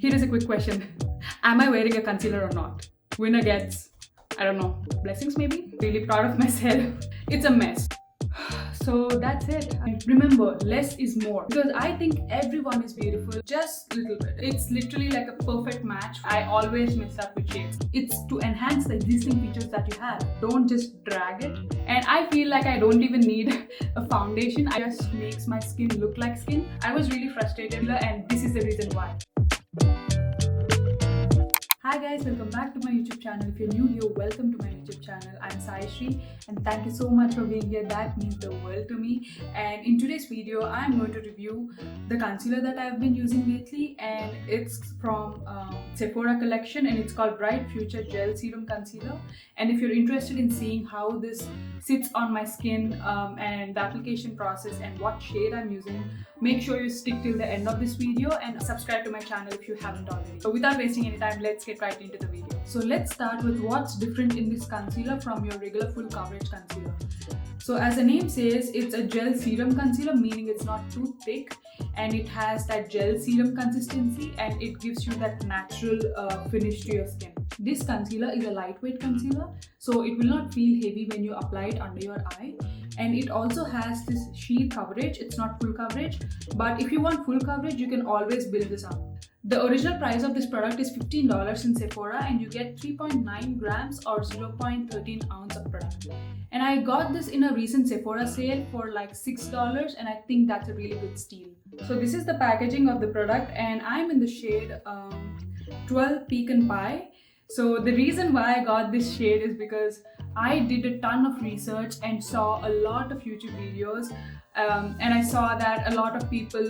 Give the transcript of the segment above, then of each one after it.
Here is a quick question. Am I wearing a concealer or not? Winner gets, I don't know, blessings maybe? Really proud of myself. It's a mess. So that's it. Remember, less is more. Because I think everyone is beautiful, just a little bit. It's literally like a perfect match. I always mess up with shades. It's to enhance the existing features that you have. Don't just drag it. And I feel like I don't even need a foundation. It just makes my skin look like skin. I was really frustrated and this is the reason why. Hi guys, welcome back to my YouTube channel. If you're new here, welcome to my YouTube channel. I'm Saishri and thank you so much for being here. That means the world to me. And in today's video, I'm going to review the concealer that I've been using lately, and it's from Sephora collection and it's called Bright Future Gel Serum Concealer. And if you're interested in seeing how this sits on my skin and the application process and what shade I'm using, make sure you stick till the end of this video and subscribe to my channel if you haven't already. So without wasting any time, let's get right into the video. So let's start with what's different in this concealer from your regular full coverage concealer. So as the name says, it's a gel serum concealer, meaning it's not too thick and it has that gel serum consistency and it gives you that natural finish to your skin. This concealer is a lightweight concealer, so it will not feel heavy when you apply it under your eye. And it also has this sheer coverage. It's not full coverage, but if you want full coverage, you can always build this up. The original price of this product is $15 in Sephora and you get 3.9 grams or 0.13 ounce of product. And I got this in a recent Sephora sale for like $6 and I think that's a really good steal. So this is the packaging of the product and I'm in the shade 12 Pecan Pie. So the reason why I got this shade is because I did a ton of research and saw a lot of YouTube videos and I saw that a lot of people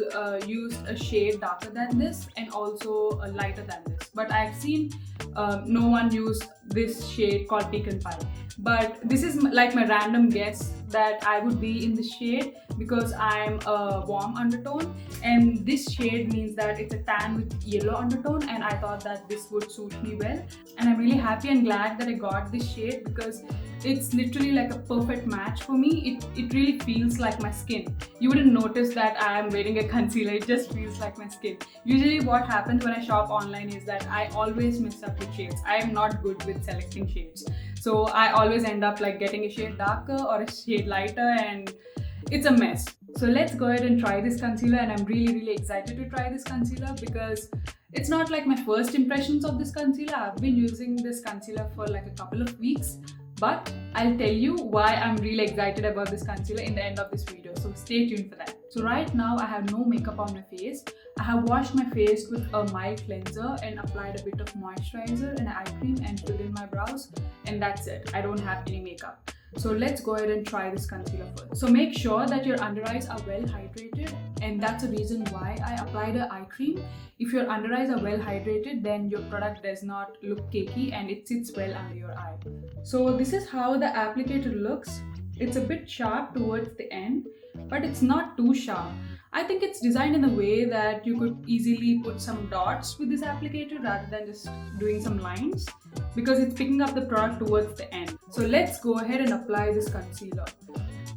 used a shade darker than this and also lighter than this. But I've seen no one use this shade called Pecan Pie. But this is like my random guess that I would be in this shade because I'm a warm undertone, and this shade means that it's a tan with yellow undertone, and I thought that this would suit me well. And I'm really happy and glad that I got this shade because it's literally like a perfect match for me. It really feels like my skin. You wouldn't notice that I am wearing a concealer, it just feels like my skin. Usually what happens when I shop online is that I always mess up with shades. I am not good with selecting shades. So I always end up like getting a shade darker or a shade lighter and it's a mess. So let's go ahead and try this concealer, and I'm really excited to try this concealer because it's not like my first impressions of this concealer. I've been using this concealer for like a couple of weeks, but I'll tell you why I'm really excited about this concealer in the end of this video, so stay tuned for that. So right now I have no makeup on my face. I have washed my face with a mild cleanser and applied a bit of moisturizer and eye cream and filled in my brows, and that's it. I don't have any makeup. So let's go ahead and try this concealer first. So make sure that your under eyes are well hydrated, and that's the reason why I applied an eye cream. If your under eyes are well hydrated, then your product does not look cakey and it sits well under your eye. So this is how the applicator looks. It's a bit sharp towards the end, but it's not too sharp. I think it's designed in a way that you could easily put some dots with this applicator rather than just doing some lines, because it's picking up the product towards the end. So let's go ahead and apply this concealer.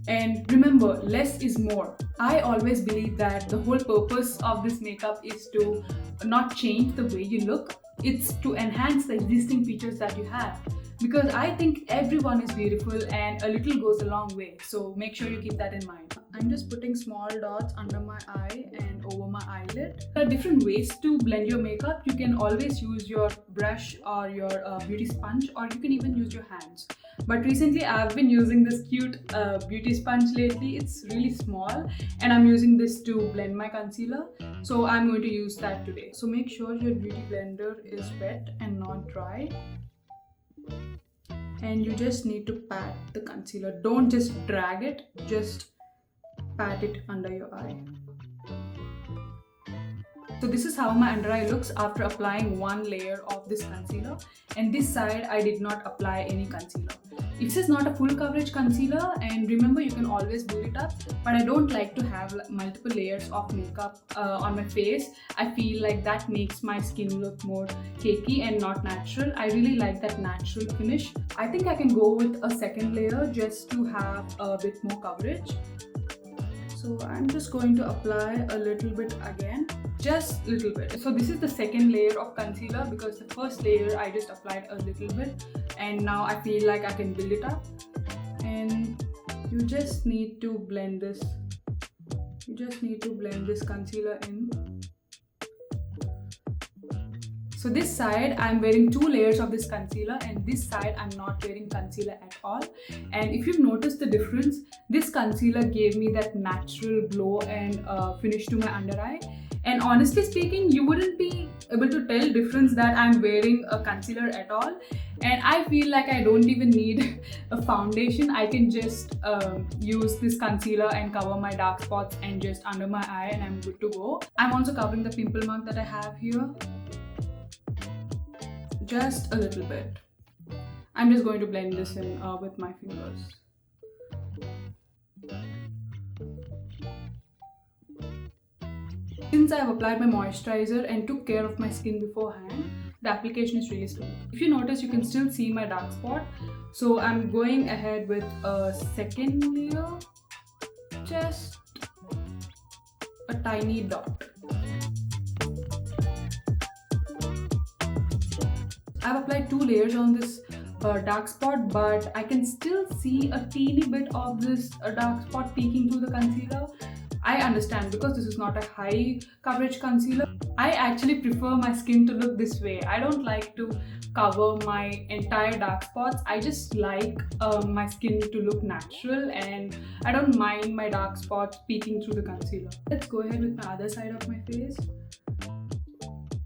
And remember, less is more. I always believe that the whole purpose of this makeup is to not change the way you look. It's to enhance the existing features that you have. Because I think everyone is beautiful and a little goes a long way. So make sure you keep that in mind. I'm just putting small dots under my eye and over my eyelid. There are different ways to blend your makeup. You can always use your brush or your beauty sponge, or you can even use your hands. But recently I've been using this cute beauty sponge lately. It's really small and I'm using this to blend my concealer. So I'm going to use that today. So make sure your beauty blender is wet and not dry. And you just need to pat the concealer. Don't just drag it, just pat it under your eye. So this is how my under eye looks after applying one layer of this concealer, and this side I did not apply any concealer. This is not a full coverage concealer, and remember you can always build it up, but I don't like to have multiple layers of makeup on my face. I feel like that makes my skin look more cakey and not natural. I really like that natural finish. I think I can go with a second layer just to have a bit more coverage. So I'm just going to apply a little bit again, just little bit. So this is the second layer of concealer because the first layer I just applied a little bit and now I feel like I can build it up. And you just need to blend this. You just need to blend this concealer in. So this side I'm wearing 2 layers of this concealer and this side I'm not wearing concealer at all. And if you've noticed the difference, this concealer gave me that natural glow and finish to my under eye. And honestly speaking, you wouldn't be able to tell difference that I'm wearing a concealer at all. And I feel like I don't even need a foundation. I can just use this concealer and cover my dark spots and just under my eye and I'm good to go. I'm also covering the pimple mark that I have here. Just a little bit. I'm just going to blend this in with my fingers. Since I have applied my moisturizer and took care of my skin beforehand, the application is really smooth. If you notice, you can still see my dark spot. So I'm going ahead with a second layer, just a tiny dot. I've applied 2 layers on this dark spot, but I can still see a teeny bit of this dark spot peeking through the concealer. I understand because this is not a high coverage concealer. I actually prefer my skin to look this way. I don't like to cover my entire dark spots. I just like my skin to look natural and I don't mind my dark spots peeking through the concealer. Let's go ahead with my other side of my face.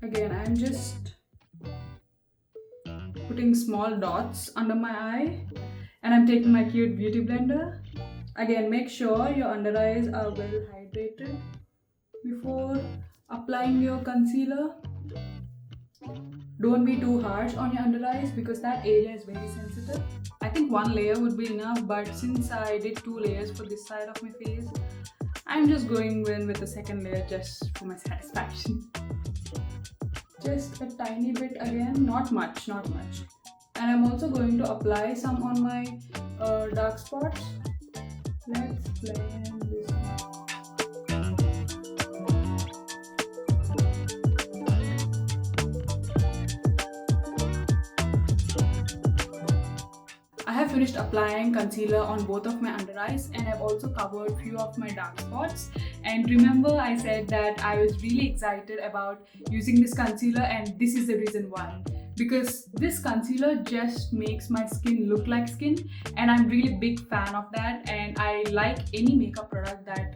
Again, I'm just putting small dots under my eye and I'm taking my cute beauty blender. Again, make sure your under eyes are well hydrated before applying your concealer. Don't be too harsh on your under eyes because that area is very sensitive. I think 1 layer would be enough, but since I did 2 layers for this side of my face, I'm just going in with the second layer just for my satisfaction. Just a tiny bit again, not much. And I'm also going to apply some on my dark spots. Let's blend this out. I have finished applying concealer on both of my under eyes and I've also covered few of my dark spots. And remember, I said that I was really excited about using this concealer and this is the reason why. Because this concealer just makes my skin look like skin and I'm really big fan of that, and I like any makeup product that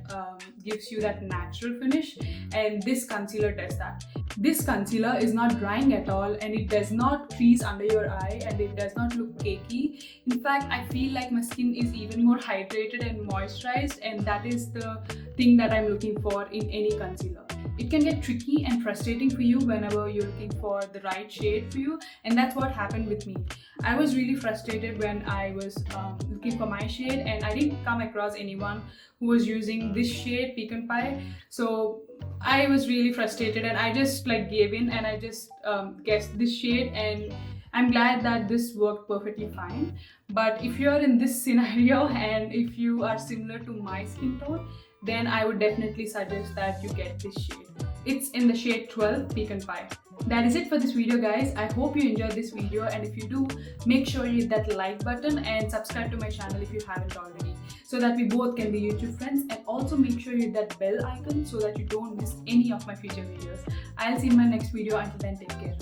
gives you that natural finish, and this concealer does that. This concealer is not drying at all and it does not crease under your eye and it does not look cakey. In fact, I feel like my skin is even more hydrated and moisturized, and that is the thing that I'm looking for in any concealer. It can get tricky and frustrating for you whenever you're looking for the right shade for you, and that's what happened with me. I was really frustrated when I was looking for my shade and I didn't come across anyone who was using this shade, Pecan Pie. So I was really frustrated and I just gave in and I just guessed this shade, and I'm glad that this worked perfectly fine. But if you're in this scenario and if you are similar to my skin tone, then I would definitely suggest that you get this shade. It's in the shade 12, Pecan Pie. That is it for this video, guys. I hope you enjoyed this video, and if you do, make sure you hit that like button and subscribe to my channel if you haven't already, so that we both can be YouTube friends. And also make sure you hit that bell icon so that you don't miss any of my future videos. I'll see you in my next video. Until then, take care.